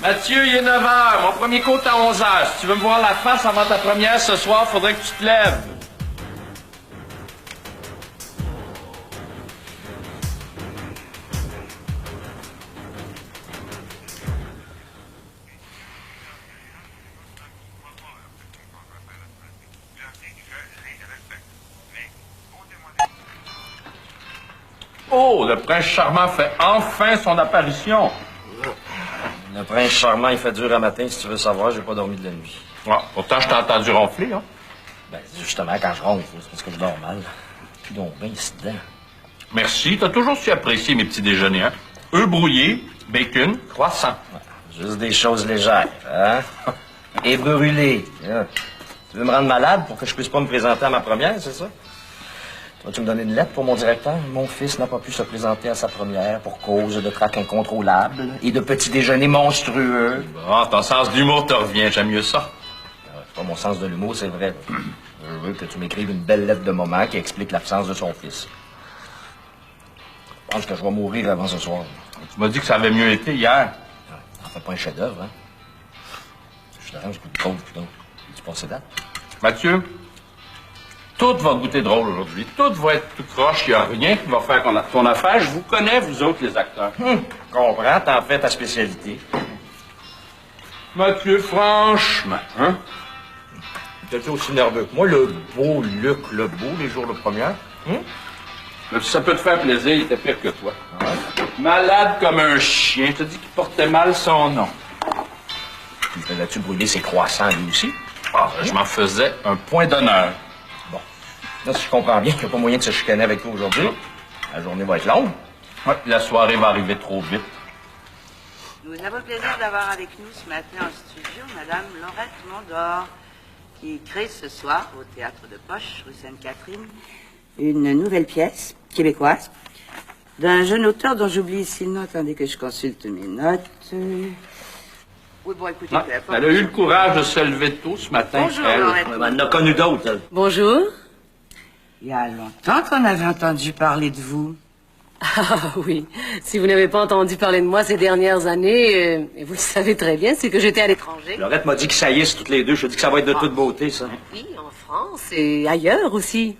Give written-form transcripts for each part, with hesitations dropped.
Mathieu, il est 9 h. Mon premier cours est à 11 h. Si tu veux me voir la face avant ta première ce soir, faudrait que tu te lèves. Oh, le prince charmant fait enfin son apparition. Le prince charmant, il fait dur à matin, si tu veux savoir, j'ai pas dormi de la nuit. Ah, pourtant, je t'ai entendu ronfler, hein? Ben, justement, quand je ronfle, c'est parce que je dors mal. Puis donc, ben, ici dedans. Merci, t'as toujours su apprécier mes petits déjeuners, hein? Œufs brouillés, bacon, croissant. Juste des choses légères, hein? Et brûlées. Hein? Tu veux me rendre malade pour que je puisse pas me présenter à ma première, c'est ça? Vas-tu me donner une lettre pour mon directeur? Mon fils n'a pas pu se présenter à sa première pour cause de trac incontrôlable et de petits déjeuners monstrueux. Bon, ton sens d'humour te revient, j'aime mieux ça. C'est pas mon sens de l'humour, c'est vrai. Je veux que tu m'écrives une belle lettre de maman qui explique l'absence de son fils. Je pense que je vais mourir avant ce soir. Tu m'as dit que ça avait mieux été hier. Ça fait pas un chef-d'œuvre, hein? Je te rends ce coup de coke, putain. Tu passes date? Mathieu, tout va goûter drôle aujourd'hui. Tout va être tout croche. Il n'y a rien qui va faire ton affaire. Je vous connais, vous autres, les acteurs. Comprends, t'en fais ta spécialité. Mathieu, franchement, hein? T'es aussi nerveux que moi, le beau Luc Lebeau, les jours de première. Mais si ça peut te faire plaisir, il était pire que toi. Ouais. Malade comme un chien. Je te dis qu'il portait mal son nom. Il faisait-tu brûler ses croissants, lui aussi? Ah, je m'en faisais un point d'honneur. Bon. Là, si je comprends bien qu'il n'y a pas moyen de se chicaner avec toi aujourd'hui, la journée va être longue. Oui, la soirée va arriver trop vite. Nous avons le plaisir d'avoir avec nous ce matin en studio Madame Laurette Mondor, qui crée ce soir au Théâtre de Poche, rue Sainte-Catherine, une nouvelle pièce québécoise d'un jeune auteur dont j'oublie ici le nom. Attendez que je consulte mes notes. Oui, bon, écoutez, elle a eu le courage de se lever tôt ce matin. Bonjour, Laurette. Elle en a connu d'autres, elle. Bonjour. Il y a longtemps qu'on avait entendu parler de vous. Ah oui, si vous n'avez pas entendu parler de moi ces dernières années, et vous le savez très bien, c'est que j'étais à l'étranger. Laurette m'a dit qu'ils saillissent toutes les deux. Je te dis que ça va être de toute beauté, ça. Oui, en France et ailleurs aussi.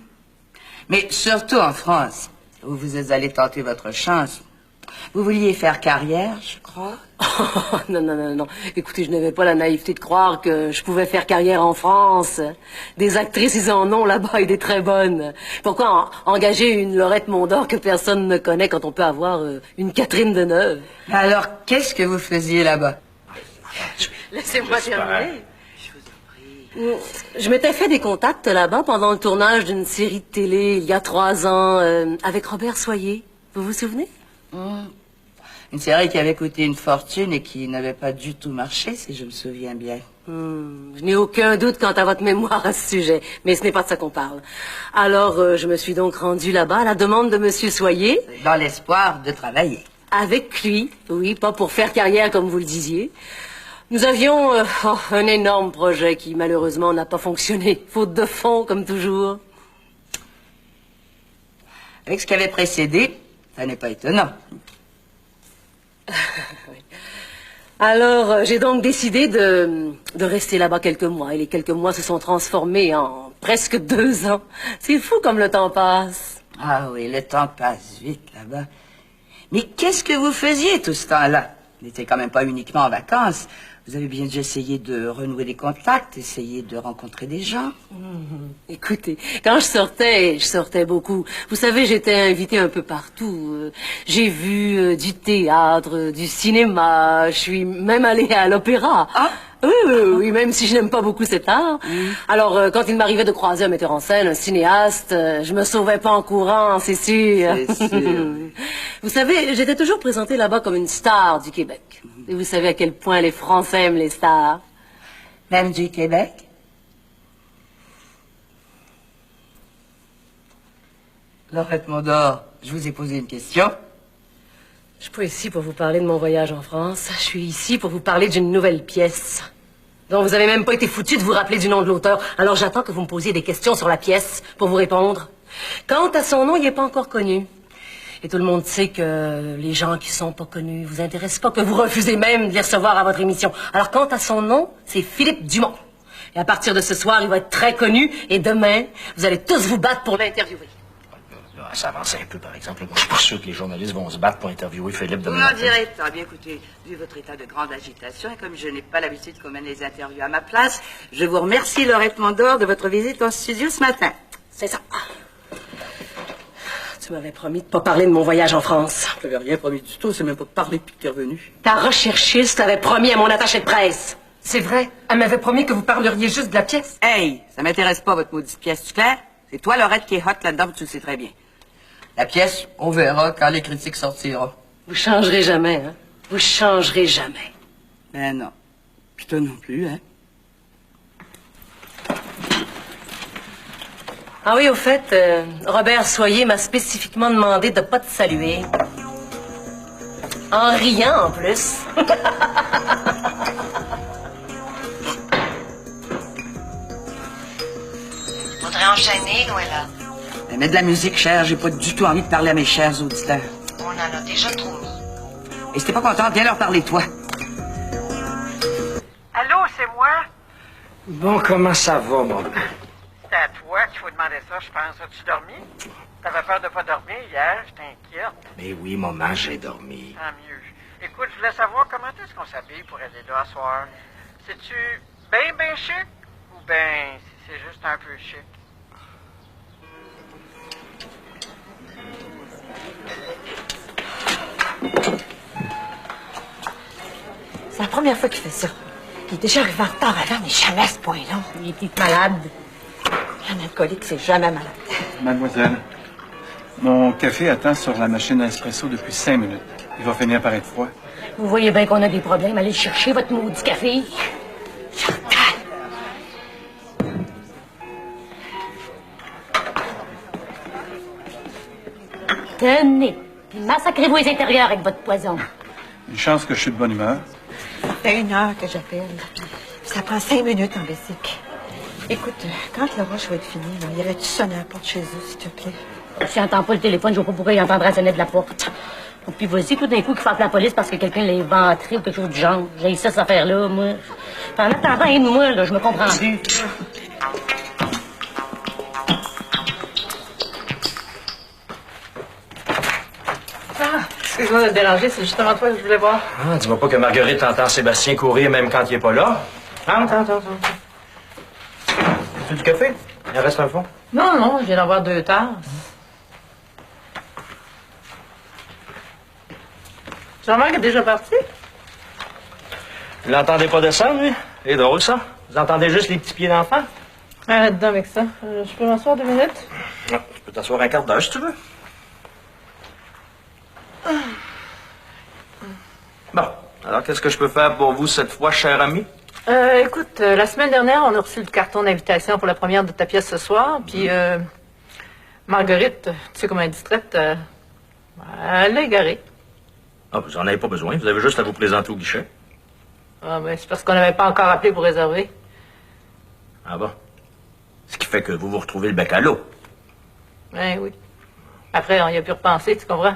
Mais surtout en France, où vous êtes allé tenter votre chance. Vous vouliez faire carrière, je crois. Oh, non. Écoutez, je n'avais pas la naïveté de croire que je pouvais faire carrière en France. Des actrices, ils en ont là-bas et des très bonnes. Pourquoi engager une Laurette Mondor que personne ne connaît quand on peut avoir une Catherine Deneuve? Alors, qu'est-ce que vous faisiez là-bas? Laissez-moi terminer. Je m'étais fait des contacts là-bas pendant le tournage d'une série de télé il y a 3 ans avec Robert Soyer. Vous vous souvenez? Une série qui avait coûté une fortune et qui n'avait pas du tout marché, si je me souviens bien. Je n'ai aucun doute quant à votre mémoire à ce sujet, mais ce n'est pas de ça qu'on parle. Alors, je me suis donc rendue là-bas à la demande de Monsieur Soyer. Dans l'espoir de travailler. Avec lui, oui, pas pour faire carrière comme vous le disiez. Nous avions un énorme projet qui, malheureusement, n'a pas fonctionné, faute de fonds, comme toujours. Avec ce qui avait précédé, ça n'est pas étonnant. Oui. Alors, j'ai donc décidé de rester là-bas quelques mois. Et les quelques mois se sont transformés en presque 2 ans. C'est fou comme le temps passe. Ah oui, le temps passe vite là-bas. Mais qu'est-ce que vous faisiez tout ce temps-là? Vous n'étiez quand même pas uniquement en vacances. Vous avez bien dû essayer de renouer des contacts, essayer de rencontrer des gens. Écoutez, quand je sortais beaucoup. Vous savez, j'étais invitée un peu partout. J'ai vu du théâtre, du cinéma. Je suis même allée à l'opéra. Ah? Oui, même si je n'aime pas beaucoup cet art. Alors, quand il m'arrivait de croiser un metteur en scène, un cinéaste, je me sauvais pas en courant, c'est sûr. C'est sûr. Vous savez, j'étais toujours présentée là-bas comme une star du Québec. Et vous savez à quel point les Français aiment les stars. Même du Québec? Laurette Mondor, je vous ai posé une question. Je suis pas ici pour vous parler de mon voyage en France. Je suis ici pour vous parler d'une nouvelle pièce dont vous avez même pas été foutu de vous rappeler du nom de l'auteur. Alors j'attends que vous me posiez des questions sur la pièce pour vous répondre. Quant à son nom, il n'est pas encore connu. Et tout le monde sait que les gens qui sont pas connus vous intéressent pas, que vous refusez même de les recevoir à votre émission. Alors, quant à son nom, c'est Philippe Dumont. Et à partir de ce soir, il va être très connu. Et demain, vous allez tous vous battre pour l'interviewer. Là, ça avance un peu, par exemple. Moi, je suis pas sûr que les journalistes vont se battre pour interviewer Philippe Vous demain m'en matin. direz tant. Bien écoutez, vu votre état de grande agitation, et comme je n'ai pas l'habitude qu'on mène les interviews à ma place, je vous remercie, Laurette Mondor, de votre visite en studio ce matin. C'est ça. Tu m'avais promis de pas parler de mon voyage en France. Je t'avais rien promis du tout, c'est même pas parlé depuis que t'es revenu. Ta recherchiste t'avait promis à mon attaché de presse. C'est vrai. Elle m'avait promis que vous parleriez juste de la pièce. Hey, ça m'intéresse pas, votre maudite pièce, tu clair? C'est toi, Laurette, qui est hot là-dedans, tu le sais très bien. La pièce, on verra quand les critiques sortiront. Vous changerez jamais, hein? Vous changerez jamais. Ben non. Puis toi non plus, hein? Ah oui, au fait, Robert Soyer m'a spécifiquement demandé de pas te saluer. En riant, en plus. Faudrait enchaîner, Noëlla. Ben, mets de la musique, cher, j'ai pas du tout envie de parler à mes chers auditeurs. On en a déjà trop mis. Et si t'es pas content, viens leur parler, toi. Allô, c'est moi? Bon, comment ça va, mon gars? C'est à toi qu'il faut demander ça, je pense. As-tu dormi? T'avais peur de pas dormir hier, j'étais inquiète. Mais oui, maman, j'ai dormi. Tant mieux. Écoute, je voulais savoir comment est-ce qu'on s'habille pour aller là ce soir. C'est-tu bien chic? Ou bien c'est juste un peu chic? C'est la première fois qu'il fait ça. Il est déjà arrivé en retard avant, mais jamais à ce point-là. Il était malade. Un alcoolique, c'est jamais malade. Mademoiselle, mon café attend sur la machine à espresso depuis 5 minutes. Il va finir par être froid. Vous voyez bien qu'on a des problèmes. Allez chercher votre maudit café. Tenez. Puis massacrez-vous les intérieurs avec votre poison. Une chance que je suis de bonne humeur. Ça fait 1 heure que j'appelle. Ça prend 5 minutes en bicycle. Écoute, quand le rush va être fini, là, irais-tu sonner à la porte chez eux, s'il te plaît? S'il n'entend pas le téléphone, je vois pas pourquoi il entendrait sonner de la porte. Et puis vas-y, tout d'un coup, qu'il faut appeler la police parce que quelqu'un l'a éventré ou quelque chose du genre. J'ai ça, cette affaire-là, moi. En attendant, aide-moi, là, je me comprends plus. Excuse-moi de te déranger, c'est justement toi que je voulais voir. Ah, dis-moi pas que Marguerite entend Sébastien courir même quand il est pas là. Attends. Tu veux du café? Il en reste un fond. Non, je viens d'en voir 2 tasses. Jean-Marc est déjà parti? Vous l'entendez pas descendre, lui? C'est drôle, ça. Vous entendez juste les petits pieds d'enfant? Arrête donc avec ça. Je peux m'asseoir 2 minutes? Non, tu peux t'asseoir un quart d'heure si tu veux. Bon, alors qu'est-ce que je peux faire pour vous cette fois, cher ami? Écoute, la semaine dernière, on a reçu le carton d'invitation pour la première de ta pièce ce soir, puis Marguerite, tu sais comment elle est distraite, elle l'a égarée. Ah, vous en avez pas besoin, vous avez juste à vous présenter au guichet. Ah, ben, c'est parce qu'on n'avait pas encore appelé pour réserver. Ah bon? Ce qui fait que vous vous retrouvez le bec à l'eau. Ben oui. Après, on y a pu repenser, tu comprends?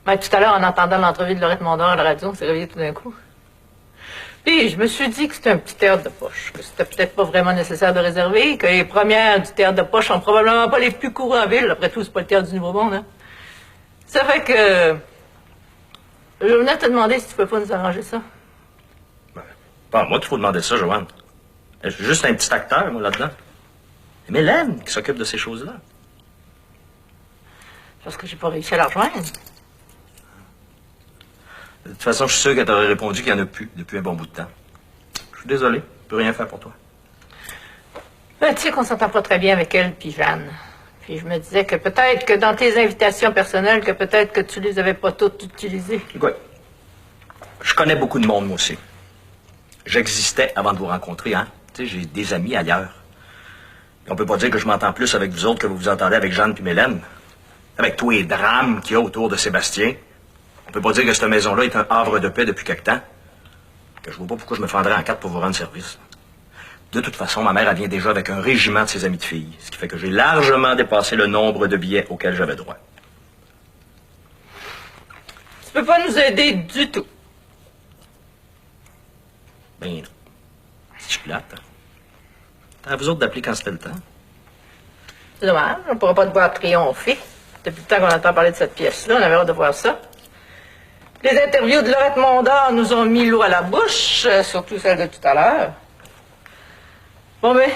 Ben, tout à l'heure, en entendant l'entrevue de Laurette Mondor à la radio, on s'est réveillé tout d'un coup. Puis, je me suis dit que c'était un petit théâtre de poche, que c'était peut-être pas vraiment nécessaire de réserver, que les premières du théâtre de poche sont probablement pas les plus courants en ville. Après tout, c'est pas le théâtre du Nouveau Monde, hein. Ça fait que... Je venais te demander si tu peux pas nous arranger ça. Ben, pas à moi qu'il faut demander ça, Joanne. Je suis juste un petit acteur, moi, là-dedans. C'est Mélène qui s'occupe de ces choses-là. Parce que j'ai pas réussi à la rejoindre. De toute façon, je suis sûr qu'elle t'aurait répondu qu'il n'y en a plus depuis un bon bout de temps. Je suis désolé, je peux rien faire pour toi. Ben, tu sais qu'on s'entend pas très bien avec elle puis Jeanne. Puis je me disais que peut-être que dans tes invitations personnelles, que peut-être que tu les avais pas toutes utilisées. Écoute, je connais beaucoup de monde, moi aussi. J'existais avant de vous rencontrer, hein. Tu sais, j'ai des amis ailleurs. Et on peut pas dire que je m'entends plus avec vous autres que vous vous entendez avec Jeanne puis Mélène. Avec tous les drames qu'il y a autour de Sébastien. On peut pas dire que cette maison-là est un havre de paix depuis quelque temps. Que je vois pas pourquoi je me fendrais en quatre pour vous rendre service. De toute façon, ma mère, elle vient déjà avec un régiment de ses amis de filles. Ce qui fait que j'ai largement dépassé le nombre de billets auxquels j'avais droit. Tu peux pas nous aider du tout. Ben non. C'est plate, hein? C'est à vous autres d'appeler quand c'était le temps. C'est dommage, on pourra pas te voir triompher. Depuis le temps qu'on entend parler de cette pièce-là, on avait hâte de voir ça. Les interviews de Lorette Mondor nous ont mis l'eau à la bouche, surtout celle de tout à l'heure. Bon, ben,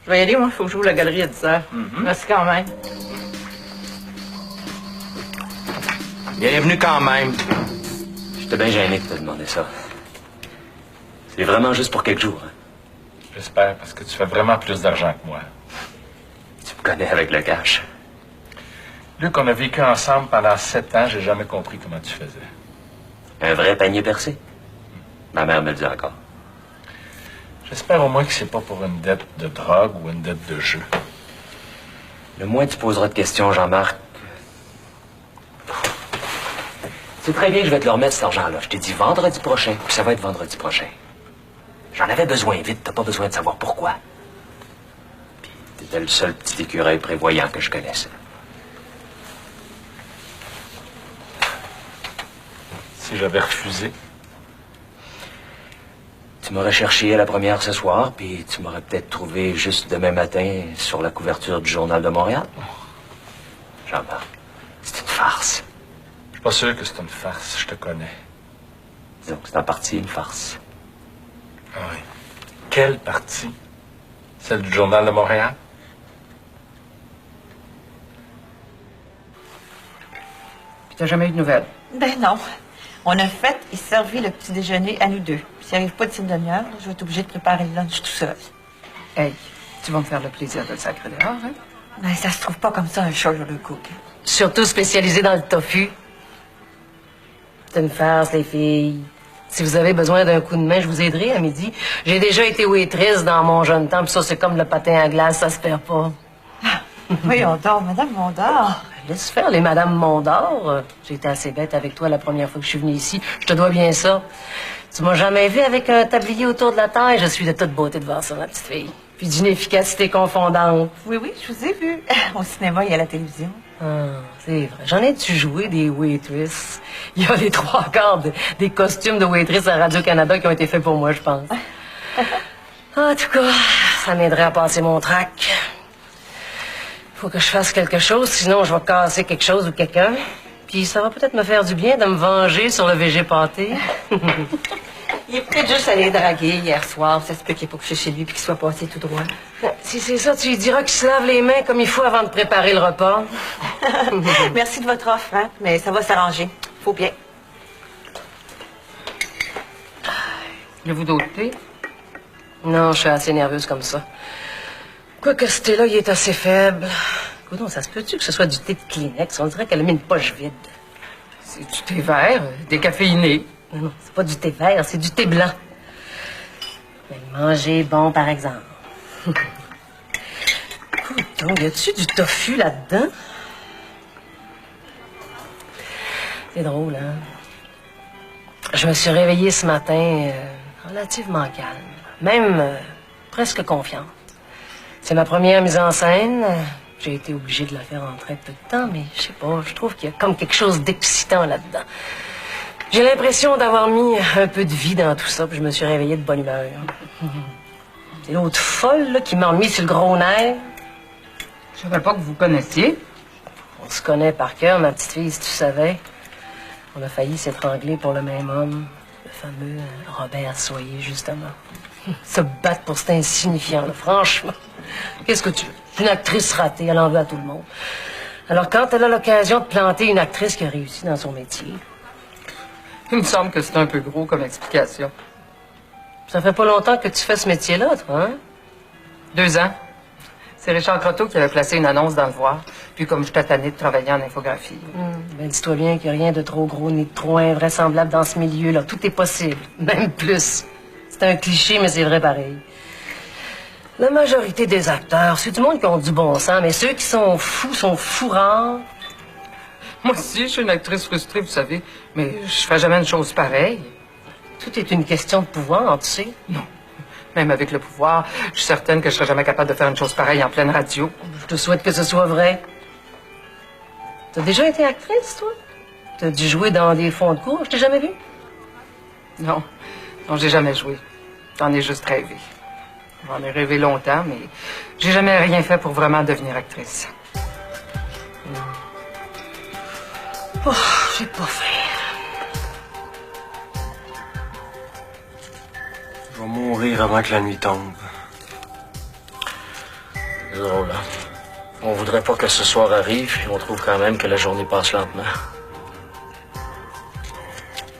je vais y aller, moi. Il faut que j'ouvre la galerie à 10 heures. Merci quand même. Bienvenue quand même. J'étais bien gêné de te demander ça. C'est vraiment juste pour quelques jours, hein? J'espère, parce que tu fais vraiment plus d'argent que moi. Tu me connais avec le cash. Luc, on a vécu ensemble pendant 7 ans, j'ai jamais compris comment tu faisais. Un vrai panier percé. Ma mère me le dit encore. J'espère au moins que c'est pas pour une dette de drogue ou une dette de jeu. Le moins tu poseras de questions, Jean-Marc. C'est très bien que je vais te le remettre, cet argent-là. Je t'ai dit vendredi prochain, puis ça va être vendredi prochain. J'en avais besoin vite, t'as pas besoin de savoir pourquoi. Puis t'étais le seul petit écureuil prévoyant que je connaissais. Si j'avais refusé. Tu m'aurais cherché à la première ce soir, puis tu m'aurais peut-être trouvé juste demain matin sur la couverture du Journal de Montréal. Jean-Marc, c'est une farce. Je suis pas sûr que c'est une farce, je te connais. Disons que c'est en partie une farce. Ah oui. Quelle partie? Celle du Journal de Montréal? Puis t'as jamais eu de nouvelles? Ben non. On a fait et servi le petit déjeuner à nous deux. S'il n'arrive pas d'ici une demi-heure, je vais être obligée de préparer le lunch tout seul. Hey, tu vas me faire le plaisir de le sacrer dehors, hein? Ben, ça se trouve pas comme ça un show le cook. Surtout spécialisé dans le tofu. C'est une farce, les filles. Si vous avez besoin d'un coup de main, je vous aiderai à midi. J'ai déjà été waitress dans mon jeune temps, puis ça, c'est comme le patin à glace, ça se perd pas. Voyons donc, Madame Mondor. Laisse faire les Madame Mondor. J'ai été assez bête avec toi la première fois que je suis venue ici. Je te dois bien ça. Tu m'as jamais vu avec un tablier autour de la taille. Je suis de toute beauté de voir ça, ma petite fille. Puis d'une efficacité confondante. Oui, je vous ai vu. Au cinéma et à la télévision. Ah, c'est vrai. J'en ai-tu joué des waitresses? Il y a les 3/4 des costumes de waitress à Radio-Canada qui ont été faits pour moi, je pense. En tout cas, ça m'aiderait à passer mon trac. Faut que je fasse quelque chose, sinon je vais casser quelque chose ou quelqu'un. Puis ça va peut-être me faire du bien de me venger sur le VG pâté. Il est peut-être juste allé draguer hier soir. Ça se peut qu'il n'ait pas couché chez lui puis qu'il soit passé tout droit. Si c'est ça, tu lui diras qu'il se lave les mains comme il faut avant de préparer le repas. Merci de votre offre, hein, mais ça va s'arranger. Faut bien. Voulez-vous d'autres thé? Non, je suis assez nerveuse comme ça. Quoique ce thé-là, il est assez faible. Écoute, non, ça se peut-tu que ce soit du thé de Kleenex? On dirait qu'elle a mis une poche vide. C'est du thé vert, décaféiné. Non, c'est pas du thé vert, c'est du thé blanc. Mais manger bon, par exemple. Écoute, donc, y a-tu du tofu là-dedans? C'est drôle, hein? Je me suis réveillée ce matin relativement calme. Même presque confiante. C'est ma première mise en scène. J'ai été obligée de la faire en très peu de temps, mais je sais pas, je trouve qu'il y a comme quelque chose d'excitant là-dedans. J'ai l'impression d'avoir mis un peu de vie dans tout ça, puis je me suis réveillée de bonne humeur. C'est l'autre folle là, qui m'a remis sur le gros nerf. Je savais pas que vous connaissiez. On se connaît par cœur, ma petite fille, si tu savais. On a failli s'étrangler pour le même homme, le fameux Robert Soyer, justement. Se battre pour cet insignifiant, là, franchement. Qu'est-ce que tu veux? Une actrice ratée, elle en veut à tout le monde. Alors, quand elle a l'occasion de planter une actrice qui a réussi dans son métier... Il me semble que c'est un peu gros comme explication. Ça fait pas longtemps que tu fais ce métier-là, toi, hein? 2 ans. C'est Richard Croteau qui avait placé une annonce dans le Voir. Puis comme je tannée de travailler en infographie. Ben, dis-toi bien qu'il n'y a rien de trop gros ni de trop invraisemblable dans ce milieu-là. Tout est possible, même plus. C'est un cliché, mais c'est vrai pareil. La majorité des acteurs, c'est du monde qui ont du bon sens, mais ceux qui sont fous rares. Moi aussi, je suis une actrice frustrée, vous savez, mais je fais jamais une chose pareille. Tout est une question de pouvoir, tu sais. Non. Même avec le pouvoir, je suis certaine que je serais jamais capable de faire une chose pareille en pleine radio. Je te souhaite que ce soit vrai. T'as déjà été actrice, toi? T'as dû jouer dans des fonds de cours, je t'ai jamais vu? Non. Non, j'ai jamais joué. J'en ai juste rêvé. J'en ai rêvé longtemps, mais j'ai jamais rien fait pour vraiment devenir actrice. Oh, j'ai pas faim. Je vais mourir avant que la nuit tombe. C'est drôle, hein? On voudrait pas que ce soir arrive, et on trouve quand même que la journée passe lentement.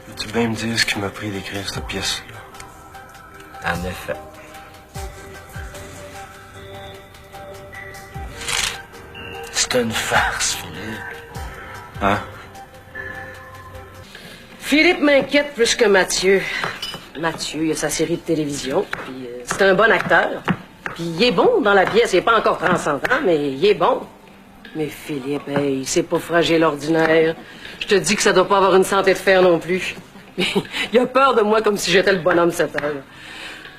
Peux-tu bien me dire ce qui m'a pris d'écrire cette pièce-là? En effet. C'est une farce, Philippe. Hein? Philippe m'inquiète plus que Mathieu. Mathieu, il a sa série de télévision, puis c'est un bon acteur. Puis il est bon dans la pièce, il n'est pas encore transcendant, mais il est bon. Mais Philippe, hey, c'est pas fragile ordinaire. Je te dis que ça doit pas avoir une santé de fer non plus. Il a peur de moi comme si j'étais le bonhomme 7 heures.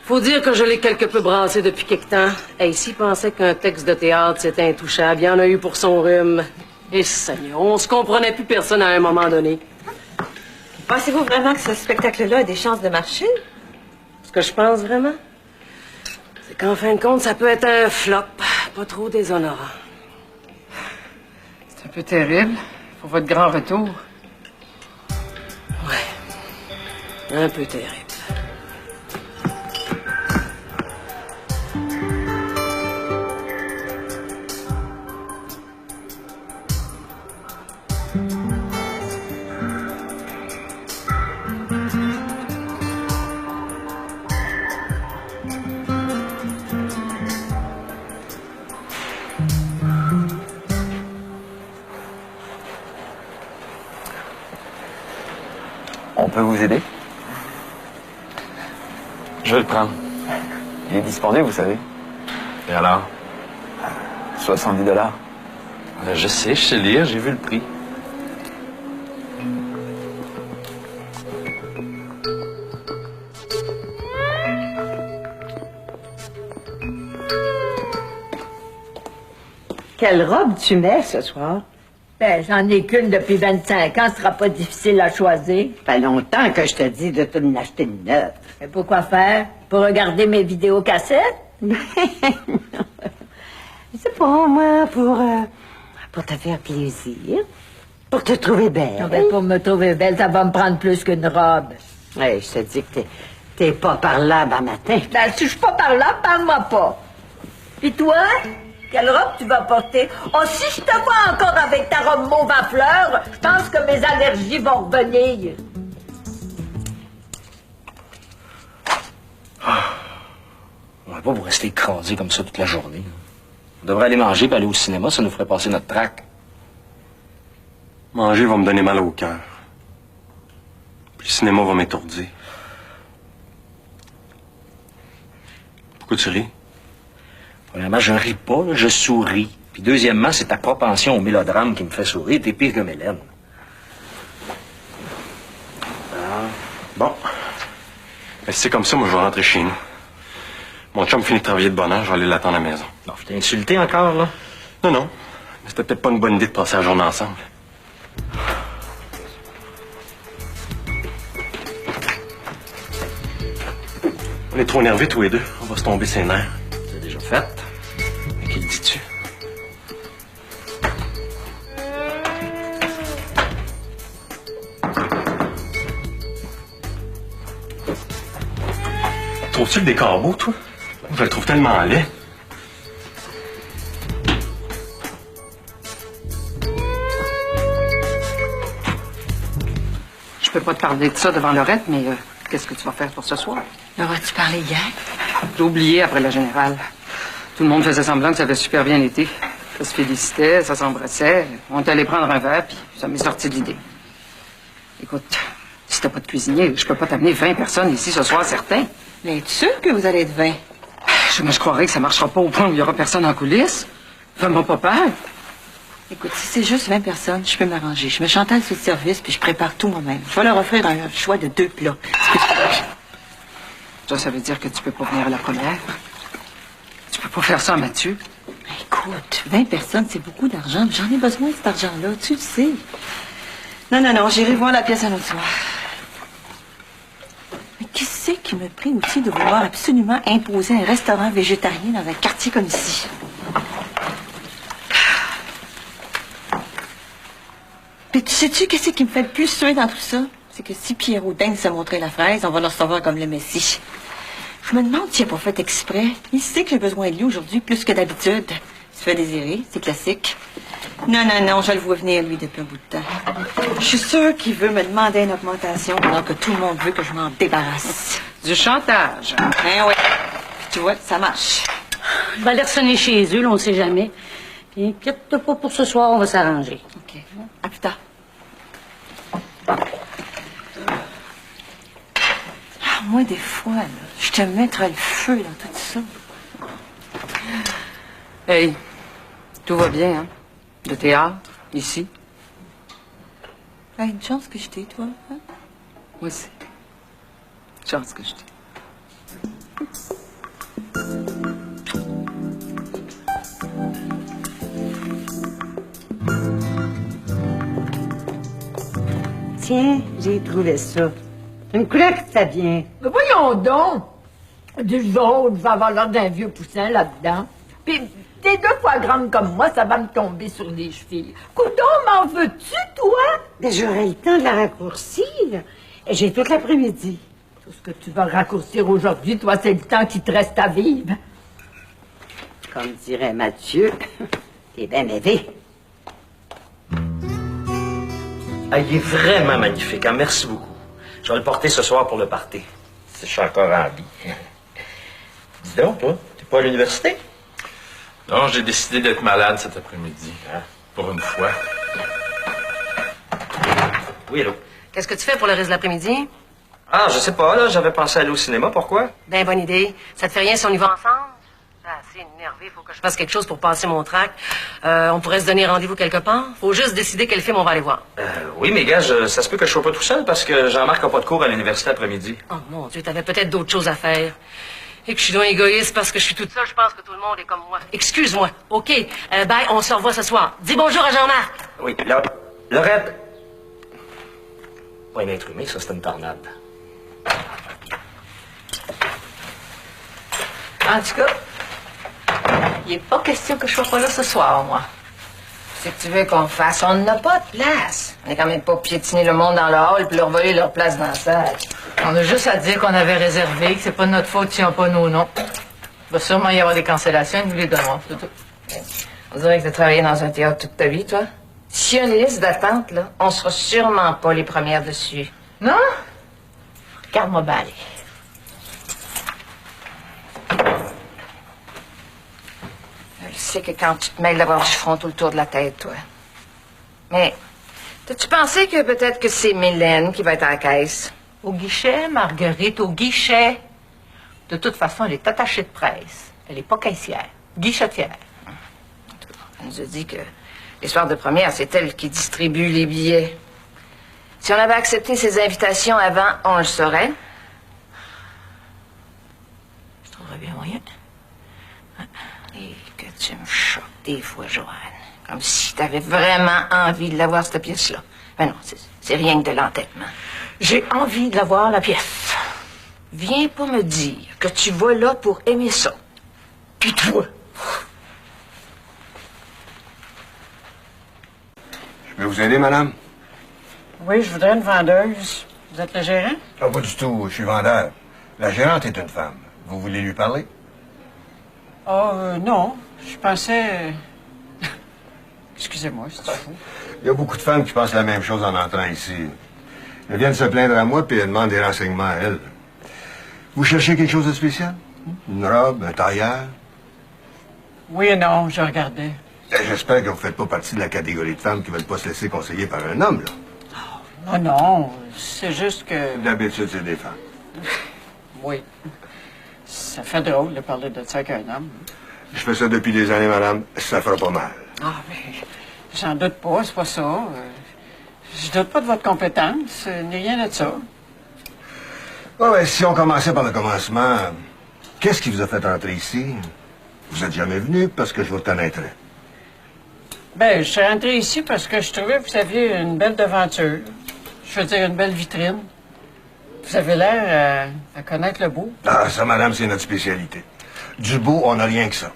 Faut dire que je l'ai quelque peu brassé depuis quelque temps. Hey, s'il pensait qu'un texte de théâtre c'était intouchable, il y en a eu pour son rhume. Et Seigneur, on se comprenait plus personne à un moment donné. Pensez-vous vraiment que ce spectacle-là a des chances de marcher? Ce que je pense vraiment, c'est qu'en fin de compte, ça peut être un flop, pas trop déshonorant. C'est un peu terrible pour votre grand retour. Ouais, un peu terrible. On peut vous aider? Je vais le prendre. Il est disponible, vous savez. Et alors? 70 $. Je sais lire, j'ai vu le prix. Quelle robe tu mets ce soir? Ben, j'en ai qu'une depuis 25 ans, ce sera pas difficile à choisir. Ça fait longtemps que je te dis de te l'acheter une neuve. Et pourquoi faire? Pour regarder mes vidéocassettes? C'est pas moi, pour te faire plaisir, pour te trouver belle. Non, ben, pour me trouver belle, ça va me prendre plus qu'une robe. Hey, je te dis que t'es pas parlable un matin. Ben, si je suis pas parlable, parle-moi pas. Puis toi? Quelle robe tu vas porter? Oh, si je te vois encore avec ta robe mauve à fleurs, je pense que mes allergies vont revenir. On va pas pour rester écrasé comme ça toute la journée. On devrait aller manger et aller au cinéma, ça nous ferait passer notre trac. Manger va me donner mal au cœur. Puis le cinéma va m'étourdir. Pourquoi tu ris? Premièrement, je ris pas, là, je souris. Puis deuxièmement, c'est ta propension au mélodrame qui me fait sourire. T'es pire que Mélène. Bon. Ben, si c'est comme ça, moi, je vais rentrer chez nous. Mon chum finit de travailler de bonne heure, je vais aller l'attendre à la maison. Non, je t'ai insulté encore, là? Non, non. Mais c'était peut-être pas une bonne idée de passer la journée ensemble. On est trop nerveux tous les deux. On va se tomber ses nerfs. C'est déjà fait. Mais qui le dis-tu? Trouves-tu le décor beau, toi? Je le trouve tellement laid. Je peux pas te parler de ça devant Laurette, mais qu'est-ce que tu vas faire pour ce soir? Leur as-tu parlé hier? J'ai oublié après la générale. Tout le monde faisait semblant que ça avait super bien été. Ça se félicitait, ça s'embrassait. On est allé prendre un verre, puis ça m'est sorti de l'idée. Écoute, si t'as pas de cuisinier, je peux pas t'amener 20 personnes ici ce soir, certain. Mais es-tu sûr que vous allez être 20? Je croirais que ça marchera pas au point où il y aura personne en coulisses. Fais-moi pas peur. Écoute, si c'est juste 20 personnes, je peux m'arranger. Je me chantale sur le service, puis je prépare tout moi-même. Je vais leur offrir un choix de 2 plats. Ça veut dire que tu peux pas venir à la première. Tu peux pas faire ça à Mathieu. Écoute, 20 personnes, c'est beaucoup d'argent. J'en ai besoin de cet argent-là, tu le sais. Non, j'irai voir la pièce un autre soir. Mais qui c'est qui me prie aussi de vouloir absolument imposer un restaurant végétarien dans un quartier comme ici? Puis tu sais-tu qu'est-ce qui me fait le plus suer dans tout ça? C'est que si Pierrot daigne se montrer la fraise, on va le recevoir comme le Messie. Je me demande s'il n'a pas fait exprès. Il sait que j'ai besoin de lui aujourd'hui plus que d'habitude. Il se fait désirer, c'est classique. Non, je le vois venir, lui, depuis un bout de temps. Je suis sûre qu'il veut me demander une augmentation alors que tout le monde veut que je m'en débarrasse. Du chantage. Hein, oui. Puis tu vois, ça marche. Je vais aller sonner chez eux, là, on ne sait jamais. Puis inquiète-toi pas pour ce soir, on va s'arranger. OK. À plus tard. Moi, des fois, là, je te mettrais le feu dans tout ça. Hey, tout va bien, hein? Le théâtre, ici. Une chance que je t'ai, toi. Hein? Moi aussi. Chance que je t'ai. Tiens, j'ai trouvé ça. Une couleur que ça vient. Mais voyons donc! Du jaune, ça va avoir l'air d'un vieux poussin là-dedans. Puis, t'es 2 fois grande comme moi, ça va me tomber sur les chevilles. Coudon, m'en veux-tu, toi? Ben, j'aurai le temps de la raccourcir. J'ai toute l'après-midi. Tout ce que tu vas raccourcir aujourd'hui, toi, c'est le temps qui te reste à vivre. Comme dirait Mathieu, t'es bien élevé. Ah, il est vraiment magnifique, hein? Merci beaucoup. Je vais le porter ce soir pour le party. Si je suis encore en vie. Dis donc, toi, t'es pas à l'université? Non, j'ai décidé d'être malade cet après-midi. Hein? Pour une fois. Oui, allô? Qu'est-ce que tu fais pour le reste de l'après-midi? Ah, je sais pas, là, j'avais pensé aller au cinéma, pourquoi? Ben, bonne idée. Ça te fait rien si on y va ensemble? J'ai assez énervé, il faut que je fasse quelque chose pour passer mon trac. On pourrait se donner rendez-vous quelque part. Faut juste décider quel film on va aller voir. Oui, mais gars, ça se peut que je sois pas tout seul parce que Jean-Marc n'a pas de cours à l'université après-midi. Oh mon Dieu, t'avais peut-être d'autres choses à faire. Et que je suis donc égoïste parce que je suis toute seule, je pense que tout le monde est comme moi. Excuse-moi. OK. Bye, on se revoit ce soir. Dis bonjour à Jean-Marc. Oui, là, Lorette. Pas une être humain, ça, c'est une tornade. En tout cas, il n'est pas question que je sois pas là ce soir, moi. C'est que tu veux qu'on fasse? On n'a pas de place. On n'est quand même pas piétiner le monde dans le hall puis leur voler leur place dans la salle. On a juste à dire qu'on avait réservé, que c'est pas de notre faute s'ils n'ont pas nos noms. Il va sûrement y avoir des cancellations, nous les donnerons, c'est tout. On dirait que tu as travaillé dans un théâtre toute ta vie, toi. S'il y a une liste d'attente, là, on sera sûrement pas les premières dessus. Non? Regarde-moi bien aller. Je sais que quand tu te mêles d'avoir du front tout le tour de la tête, toi. Mais, t'as-tu pensé que peut-être que c'est Mylène qui va être à la caisse? Au guichet, Marguerite, au guichet. De toute façon, elle est attachée de presse. Elle n'est pas caissière. Guichetière. Elle nous a dit que les soirs de première, c'est elle qui distribue les billets. Si on avait accepté ses invitations avant, on le saurait. Je trouverais bien moyen. Et que tu me choques des fois, Joanne. Comme si t'avais vraiment envie de l'avoir, cette pièce-là. Ben non, c'est rien que de l'entêtement. J'ai envie de la voir, la pièce. Viens pas me dire que tu vas là pour aimer ça. Puis toi. Je peux vous aider, madame? Oui, je voudrais une vendeuse. Vous êtes le gérant? Ah, pas du tout. Je suis vendeur. La gérante est une femme. Vous voulez lui parler? Oh, non. Je pensais... Excusez-moi, c'est fou. Il y a beaucoup de femmes qui pensent la même chose en entrant ici. Elles viennent se plaindre à moi, puis elles demandent des renseignements à elles. Vous cherchez quelque chose de spécial? Une robe, un tailleur? Oui et non, je regardais. J'espère que vous ne faites pas partie de la catégorie de femmes qui ne veulent pas se laisser conseiller par un homme, là. Non, non, c'est juste que... D'habitude, c'est des femmes. Oui. Ça fait drôle de parler de ça avec un homme. Je fais ça depuis des années, madame. Ça fera pas mal. Ah, mais j'en doute pas, c'est pas ça. Je doute pas de votre compétence, ni rien de ça. Ouais, si on commençait par le commencement, qu'est-ce qui vous a fait entrer ici? Vous êtes jamais venu parce que je vous connaîtrais. Ben, je suis rentrée ici parce que je trouvais que vous aviez une belle devanture. Je veux dire, une belle vitrine. Vous avez l'air à connaître le beau. Ah, ça, madame, c'est notre spécialité. Du beau, on n'a rien que ça.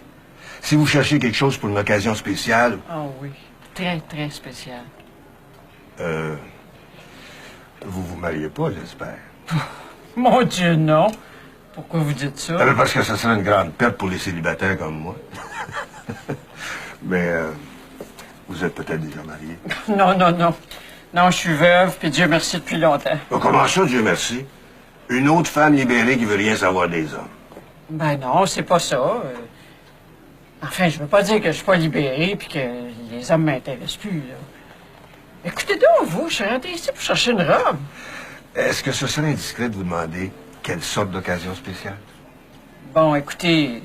Si vous cherchez quelque chose pour une occasion spéciale... Ah oui, très, très spécial. Vous vous mariez pas, j'espère. Mon Dieu, non. Pourquoi vous dites ça? Parce que ça serait une grande perte pour les célibataires comme moi. Mais vous êtes peut-être déjà marié. Non, non, non. Non, je suis veuve, puis Dieu merci depuis longtemps. Comment ça, Dieu merci? Une autre femme libérée qui veut rien savoir des hommes. Ben non, c'est pas ça. Enfin, je veux pas dire que je suis pas libérée puis que les hommes m'intéressent plus, là. Écoutez donc, vous, je suis rentrée ici pour chercher une robe. Est-ce que ce serait indiscret de vous demander quelle sorte d'occasion spéciale? Bon, écoutez,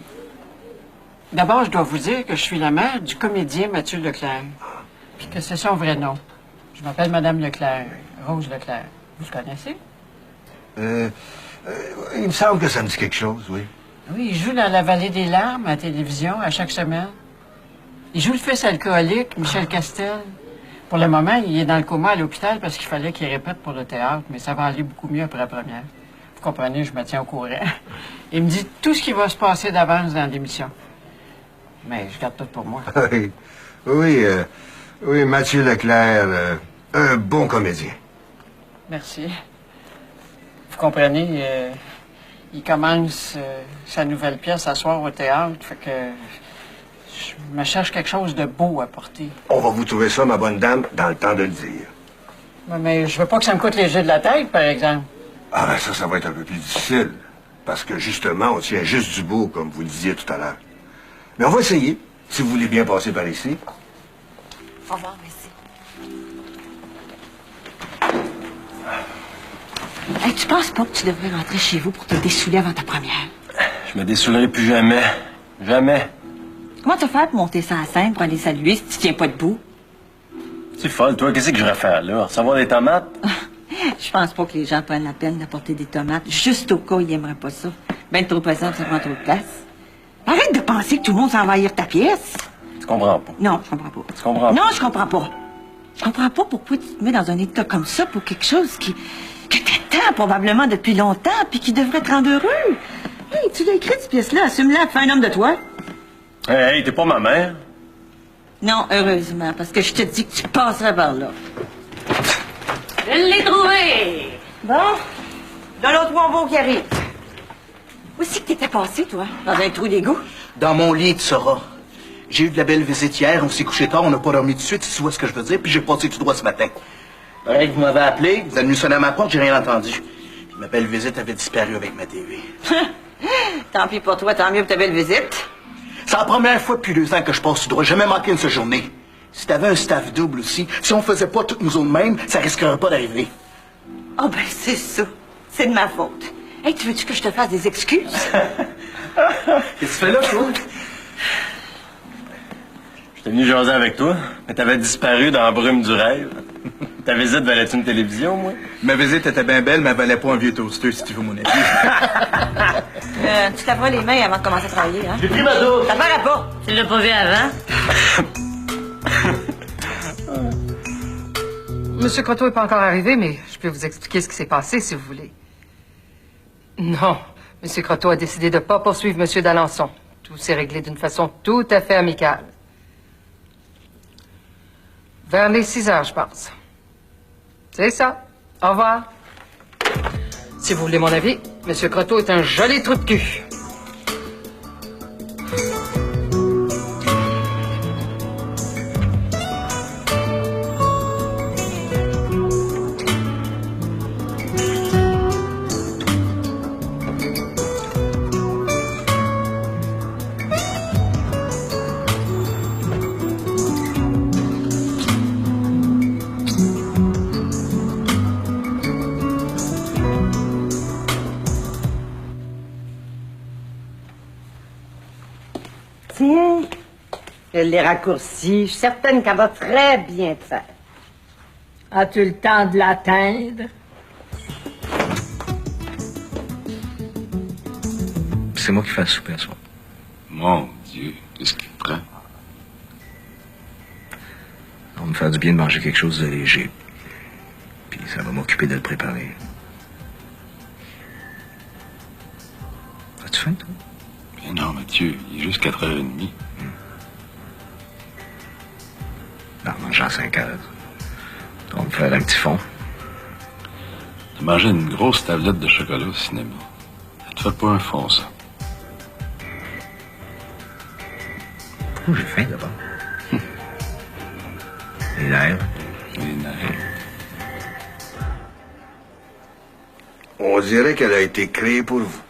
d'abord, je dois vous dire que je suis la mère du comédien Mathieu Leclerc, puis que c'est son vrai nom. Je m'appelle Madame Leclerc, Rose Leclerc. Vous le connaissez? Il me semble que ça me dit quelque chose, oui. Oui, il joue dans La Vallée des larmes à la télévision à chaque semaine. Il joue le fils alcoolique, Michel Castel. Pour le moment, il est dans le coma à l'hôpital parce qu'il fallait qu'il répète pour le théâtre, mais ça va aller beaucoup mieux après la première. Vous comprenez, je me tiens au courant. Il me dit tout ce qui va se passer d'avance dans l'émission. Mais je garde tout pour moi. Oui, Mathieu Leclerc, un bon comédien. Merci. Vous comprenez, il commence sa nouvelle pièce à soir au théâtre, fait que je me cherche quelque chose de beau à porter. On va vous trouver ça, ma bonne dame, dans le temps de le dire. Mais je veux pas que ça me coûte les jeux de la tête, par exemple. Ah ben ça va être un peu plus difficile. Parce que justement, on tient juste du beau, comme vous le disiez tout à l'heure. Mais on va essayer, si vous voulez bien passer par ici. Au revoir, merci. Hey, tu penses pas que tu devrais rentrer chez vous pour te dessouler avant ta première? Je me dessoulerai plus jamais. Jamais. Comment tu vas faire pour monter ça à scène pour aller saluer si tu tiens pas debout? C'est folle, toi. Qu'est-ce que je vais faire, là? Recevoir des tomates? Je pense pas que les gens prennent la peine d'apporter des tomates, juste au cas où ils aimeraient pas ça. Ben trop pesant, ça prend trop de place. Arrête de penser que tout le monde s'en va envahir ta pièce. Tu comprends pas? Non, je comprends pas. Tu comprends pas? Non, je comprends pas. Je comprends pas pourquoi tu te mets dans un état comme ça pour quelque chose que t'attends probablement depuis longtemps puis qui devrait te rendre heureux. Hey, tu l'as écrit, cette pièce-là. Assume-la, fais un homme de toi. Hey, t'es pas ma mère. Non, heureusement, parce que je te dis que tu passerais par là. Je l'ai trouvé! Bon, de l'autre bonbon qui arrive. Où c'est que t'étais passé, toi? Dans un trou d'égout? Dans mon lit, tu sauras. J'ai eu de la belle visite hier, on s'est couché tard, on n'a pas dormi tout de suite, si tu vois ce que je veux dire, puis j'ai passé tout droit ce matin. Pareil que vous m'avez appelé, vous êtes venu sonner à ma porte, j'ai rien entendu. Puis ma belle visite avait disparu avec ma TV. Tant pis pour toi, tant mieux pour ta belle visite. C'est la première fois depuis 2 ans que je passe tout droit, j'ai jamais manqué une seule journée. Si t'avais un staff double aussi, si on faisait pas toutes nous autres mêmes, ça risquerait pas d'arriver. Ah ben c'est ça, c'est de ma faute. Hey, tu veux-tu que je te fasse des excuses? Qu'est-ce que tu fais là, toi? J'étais venu jaser avec toi, mais t'avais disparu dans la brume du rêve. Ta visite valait-tu une télévision, moi? Ma visite était bien belle, mais elle valait pas un vieux toaster, si tu veux mon avis. Tu t'avais les mains avant de commencer à travailler, hein? J'ai pris ma douche. Ça paraît pas. Tu l'as pas vu avant? Monsieur Croteau n'est pas encore arrivé, mais je peux vous expliquer ce qui s'est passé, si vous voulez. Non, Monsieur Croteau a décidé de ne pas poursuivre Monsieur d'Alençon. Tout s'est réglé d'une façon tout à fait amicale. Vers les 6 heures, je pense. C'est ça. Au revoir. Si vous voulez mon avis, Monsieur Croteau est un joli trou de cul. Tiens, elle les raccourcis. Je suis certaine qu'elle va très bien te faire. As-tu le temps de l'atteindre? C'est moi qui fais le souper à soir. Mon Dieu, qu'est-ce qu'il prend? me faire du bien de manger quelque chose de léger. Puis ça va m'occuper de le préparer. As-tu faim, toi? Mais non, Mathieu, il est juste 4h30. Non, manger à 5 heures. On va me faire un petit fond. T'as mangé une grosse tablette de chocolat au cinéma. Ça te fait pas un fond, ça. Oh, j'ai faim, d'abord. Les nerfs. Les nerfs. On dirait qu'elle a été créée pour vous.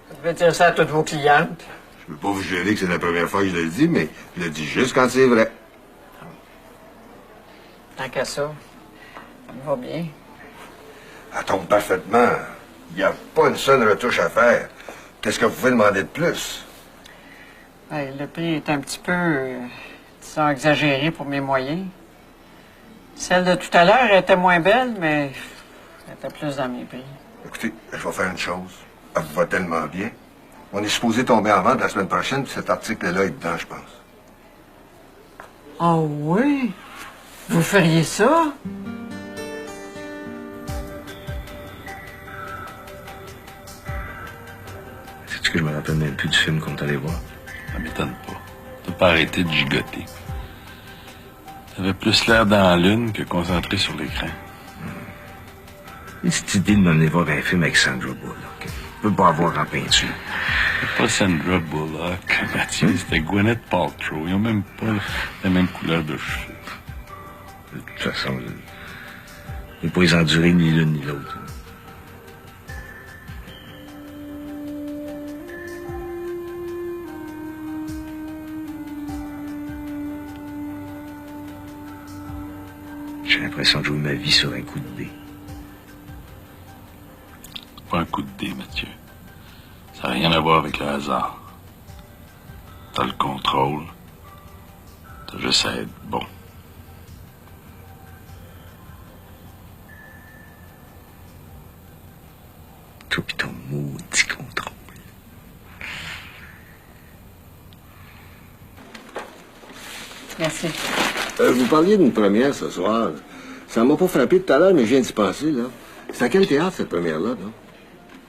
Vous devez dire ça à toutes vos clientes. Je ne veux pas vous gérer que c'est la première fois que je le dis, mais je le dis juste quand c'est vrai. Tant qu'à ça, ça me va bien. Elle tombe parfaitement. Il n'y a pas une seule retouche à faire. Qu'est-ce que vous pouvez demander de plus? Ouais, le prix est un petit peu, disons, exagéré pour mes moyens. Celle de tout à l'heure était moins belle, mais elle était plus dans mes prix. Écoutez, je vais faire une chose. Elle vous va tellement bien. On est supposé tomber en vente la semaine prochaine, puis cet article-là est dedans, je pense. Oh oui? Vous feriez ça? Sais-tu que je me rappelle même plus du film qu'on est allé voir? Ça m'étonne pas. T'as pas arrêté de gigoter. T'avais plus l'air dans la lune que concentré sur l'écran. Et cette idée de m'amener voir un film avec Sandra Bullock. Je peux pas avoir en peinture. C'est pas Sandra Bullock, Mathieu, c'était Gwyneth Paltrow. Ils ont même pas la même couleur de cheveux. De toute façon, je ne vais pas les endurer ni l'une ni l'autre. J'ai l'impression de jouer ma vie sur un coup de dé. Pas un coup de dé, Mathieu. Ça n'a rien à voir avec le hasard. T'as le contrôle. T'as juste à être bon. Toi pis ton maudit contrôle. Merci. Vous parliez d'une première ce soir. Ça m'a pas frappé tout à l'heure, mais je viens d'y penser, là. C'est à quel théâtre, cette première-là, là?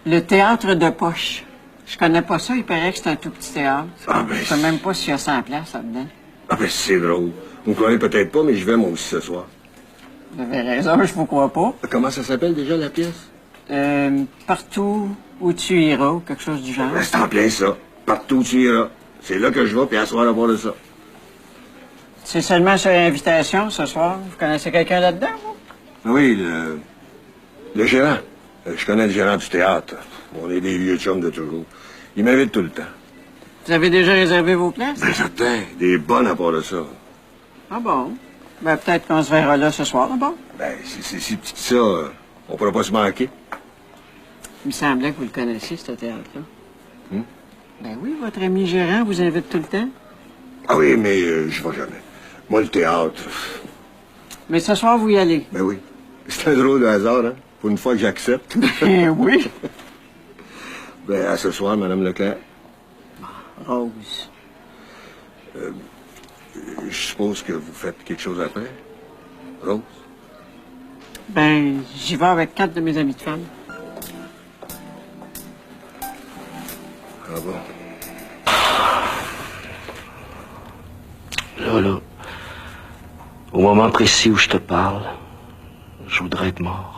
Le théâtre de poche. Je connais pas ça, il paraît que c'est un tout petit théâtre. Ah, ben, Je sais même pas s'il y a 100 places là-dedans. Ah, ben, c'est drôle. Vous me croyez peut-être pas, mais je vais, moi aussi, ce soir. Vous avez raison, je vous crois pas. Comment ça s'appelle déjà, la pièce? Partout où tu iras, ou quelque chose du genre. Ben, c'est en plein ça. Partout où tu iras. C'est là que je vais, puis à soir à voir de ça. C'est seulement sur invitation ce soir. Vous connaissez quelqu'un là-dedans, vous? Oui, le gérant. Je connais le gérant du théâtre. On est des vieux chums de toujours. Il m'invite tout le temps. Vous avez déjà réservé vos places? Ben, certain. Des bonnes à part de ça. Ah bon? Ben, peut-être qu'on se verra là ce soir, ah bon? Ben, c'est si petit que ça, on pourra pas se manquer. Il me semblait que vous le connaissiez, ce théâtre-là. Hmm? Ben oui, votre ami gérant vous invite tout le temps. Ah oui, mais je vais jamais. Moi, le théâtre... Mais ce soir, vous y allez. Ben oui. C'est un drôle de hasard, hein? Pour une fois que j'accepte. Oui. Ben, à ce soir, Madame Leclerc. Rose. Je suppose que vous faites quelque chose après? Rose? Ben, j'y vais avec 4 de mes amis de femmes. Ah bon? Là, au moment précis où je te parle, je voudrais être mort.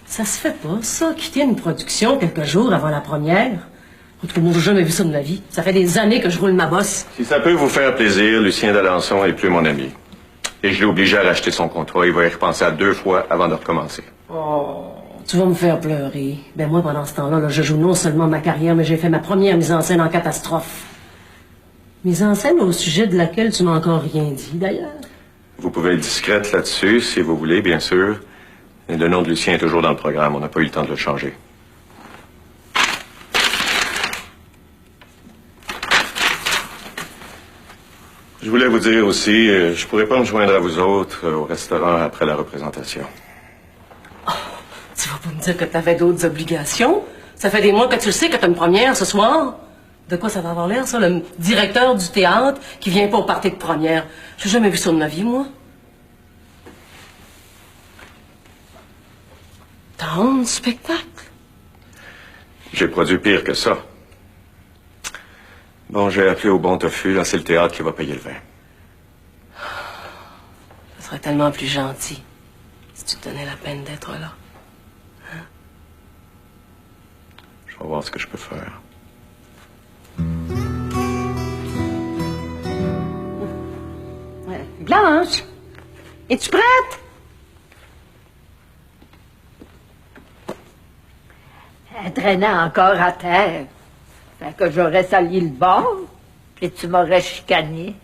Ça se fait pas, ça, quitter une production quelques jours avant la première. En tout cas, moi, j'ai jamais vu ça de ma vie. Ça fait des années que je roule ma bosse. Si ça peut vous faire plaisir, Lucien d'Alençon est plus mon ami. Et je l'ai obligé à racheter son contrat. Il va y repenser à 2 fois avant de recommencer. Oh, tu vas me faire pleurer. Ben moi, pendant ce temps-là, je joue non seulement ma carrière, mais j'ai fait ma première mise en scène en catastrophe. Mise en scène au sujet de laquelle tu m'as encore rien dit, d'ailleurs. Vous pouvez être discrète là-dessus, si vous voulez, bien sûr. Et le nom de Lucien est toujours dans le programme. On n'a pas eu le temps de le changer. Je voulais vous dire aussi, je pourrais pas me joindre à vous autres au restaurant après la représentation. Oh, tu vas pas me dire que t'avais d'autres obligations? Ça fait des mois que tu le sais que t'as une première ce soir. De quoi ça va avoir l'air, ça? Le directeur du théâtre qui vient pas au party de première. J'ai jamais vu ça de ma vie, moi. T'as honte du spectacle? J'ai produit pire que ça. Bon, j'ai appelé au bon tofu, là, c'est le théâtre qui va payer le vin. Ça serait tellement plus gentil si tu te donnais la peine d'être là. Hein? Je vais voir ce que je peux faire. Blanche, es-tu prête? Elle traînait encore à terre. Fait que j'aurais sali le bord, puis tu m'aurais chicané.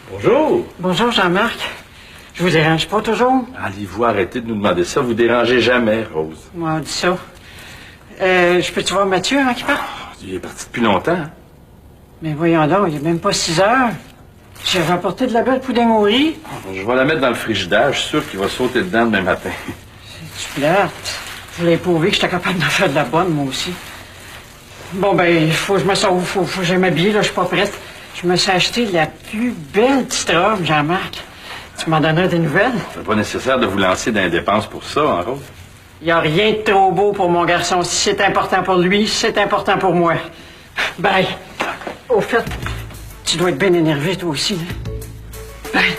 Bonjour. Bonjour, Jean-Marc. Je vous dérange pas toujours? Allez-vous arrêter de nous demander ça? Vous dérangez jamais, Rose. Moi, on dit ça. Je peux-tu voir Mathieu avant qu'il parte? Il est parti depuis longtemps. Hein? Mais voyons donc, il est même pas 6 heures. J'ai rapporté de la belle pouding au riz. Je vais la mettre dans le frigidaire. Je suis sûr qu'il va sauter dedans demain matin. C'est plate. Je voulais prouver que j'étais capable d'en faire de la bonne, moi aussi. Bon, ben, il faut que je me sauve. Faut que je m'habille, là. Je suis pas prête. Je me suis acheté la plus belle petite robe, Jean-Marc. Tu m'en donnerais des nouvelles? C'est pas nécessaire de vous lancer dans les dépenses pour ça, hein, Rose? Il n'y a rien de trop beau pour mon garçon. Si c'est important pour lui, c'est important pour moi. Bye. Au fait, tu dois être bien énervé, toi aussi. Hein? Bye.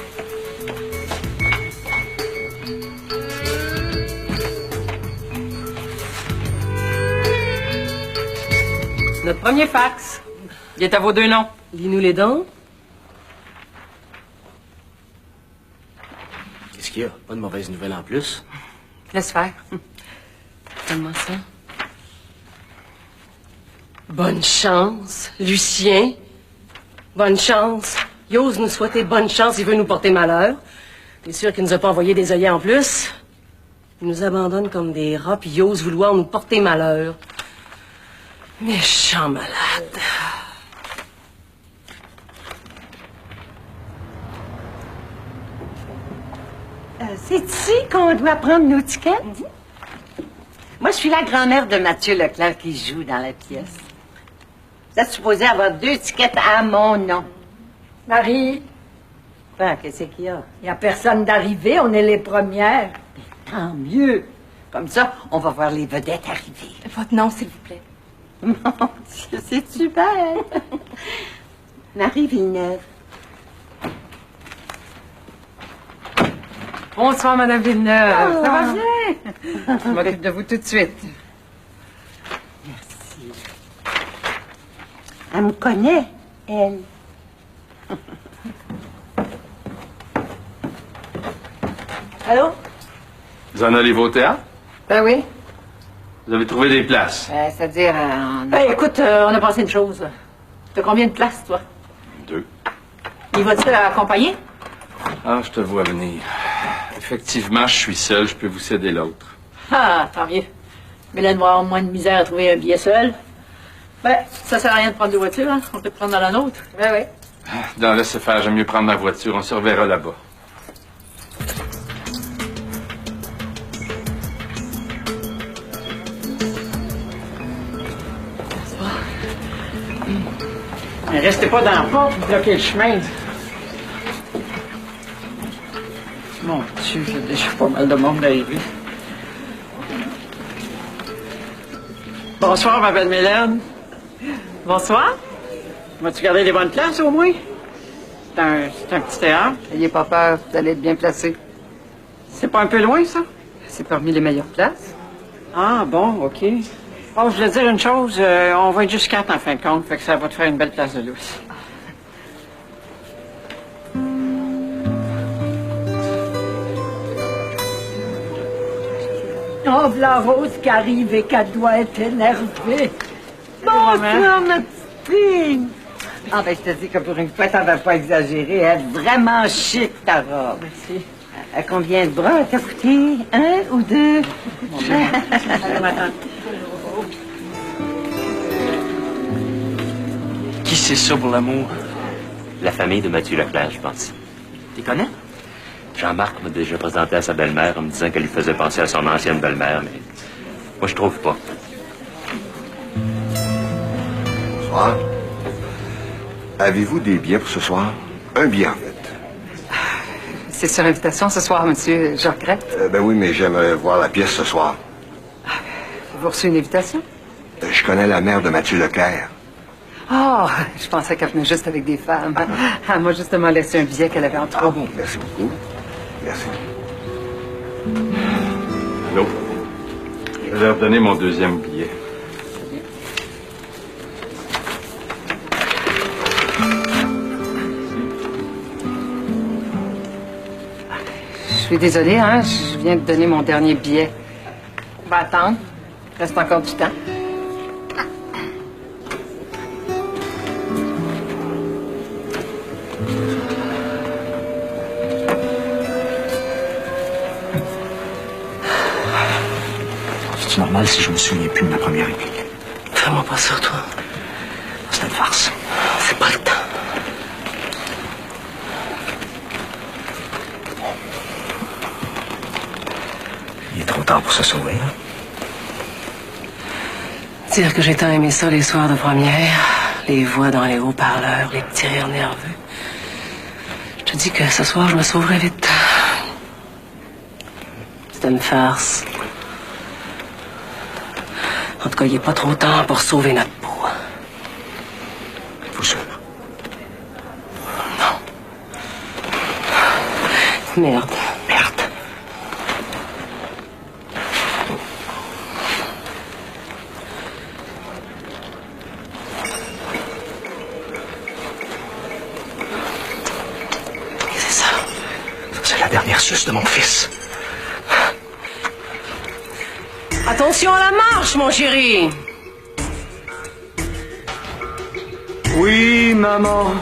Notre premier fax. Il est à vos 2 noms. Lis-nous les dents. Qu'est-ce qu'il y a? Pas de mauvaise nouvelle en plus? Laisse faire. Comment ça? Bonne chance, Lucien. Bonne chance. Il ose nous souhaiter bonne chance, il veut nous porter malheur. T'es sûr qu'il nous a pas envoyé des œillets en plus? Il nous abandonne comme des rats, puis il ose vouloir nous porter malheur. Méchant malade. C'est ici qu'on doit prendre nos tickets? Moi, je suis la grand-mère de Mathieu Leclerc qui joue dans la pièce. Vous êtes supposé avoir 2 tickets à mon nom. Marie? Quoi, qu'est-ce qu'il y a? Il n'y a personne d'arrivé, on est les premières. Mais tant mieux. Comme ça, on va voir les vedettes arriver. Votre nom, s'il vous plaît. Mon Dieu, c'est super. Marie Villeneuve. Bonsoir, Madame Villeneuve. Ah. Ça va bien? Je m'occupe de vous tout de suite. Merci. Elle me connaît, elle. Allô? Vous en allez au théâtre? Ben oui. Vous avez trouvé des places? C'est-à-dire, Écoute, on a pensé une chose. T'as combien de places, toi? 2. Il va-tu accompagner? Ah, je te vois venir. Effectivement, je suis seul. Je peux vous céder l'autre. Ah, tant mieux. Mylène va avoir moins de misère à trouver un billet seul. Ben, ça sert à rien de prendre de voiture, hein? On peut te prendre dans la nôtre. Ben oui. Non, laissez faire. J'aime mieux prendre ma voiture. On se reverra là-bas. Mais restez pas dans la porte, vous bloquez le chemin. Mon Dieu, j'ai déjà pas mal de monde d'arriver. Bonsoir, ma belle Mylène. Bonsoir. Vas-tu garder les bonnes places, au moins? C'est un petit théâtre. N'ayez pas peur, vous allez être bien placé. C'est pas un peu loin, ça? C'est parmi les meilleures places. Ah, bon, OK. Oh, je voulais dire une chose. On va être juste 4 en fin de compte, fait que ça va te faire une belle place de lousse. Oh, la Rose qui arrive et qu'elle doit être énervée. Bonsoir, ma petite fille. Ah, ben, je te dis que pour une fois, t'avais pas exagéré. Elle est vraiment chic, ta robe. Merci. À combien de bras t'as coûté? 1 ou 2? Allez, ma tante. Qui c'est ça pour l'amour? La famille de Mathieu Leclerc, je pense. Tu connais? Jean-Marc m'a déjà présenté à sa belle-mère en me disant qu'elle lui faisait penser à son ancienne belle-mère, mais moi, je trouve pas. Bonsoir. Avez-vous des billets pour ce soir? Un billet, en fait. C'est sur invitation ce soir, monsieur. Je regrette. Ben oui, mais j'aimerais voir la pièce ce soir. Vous reçu une invitation? Je connais la mère de Mathieu Leclerc. Oh, je pensais qu'elle venait juste avec des femmes. Elle m'a justement laissé un billet qu'elle avait en trop. Ah bon, merci beaucoup. Merci. Allô? Je vais leur donner mon deuxième billet. Je suis désolée, hein, je viens de donner mon dernier billet. On va attendre. Il reste encore du temps. C'est normal si je me souviens plus de ma première réplique. Fais-moi pas ça, toi. C'est une farce. C'est pas le temps. Il est trop tard pour se sauver, hein? Dire que j'ai tant aimé ça les soirs de première, les voix dans les haut-parleurs, les petits rires nerveux. Je te dis que ce soir, je me sauverai vite. C'était une farce. En tout cas, il n'est pas trop tard pour sauver notre peau. Vous sûr? Merde. Merde. C'est ça. Ça, c'est la dernière suce de mon fils. Attention à la marche, mon chéri. Oui, maman.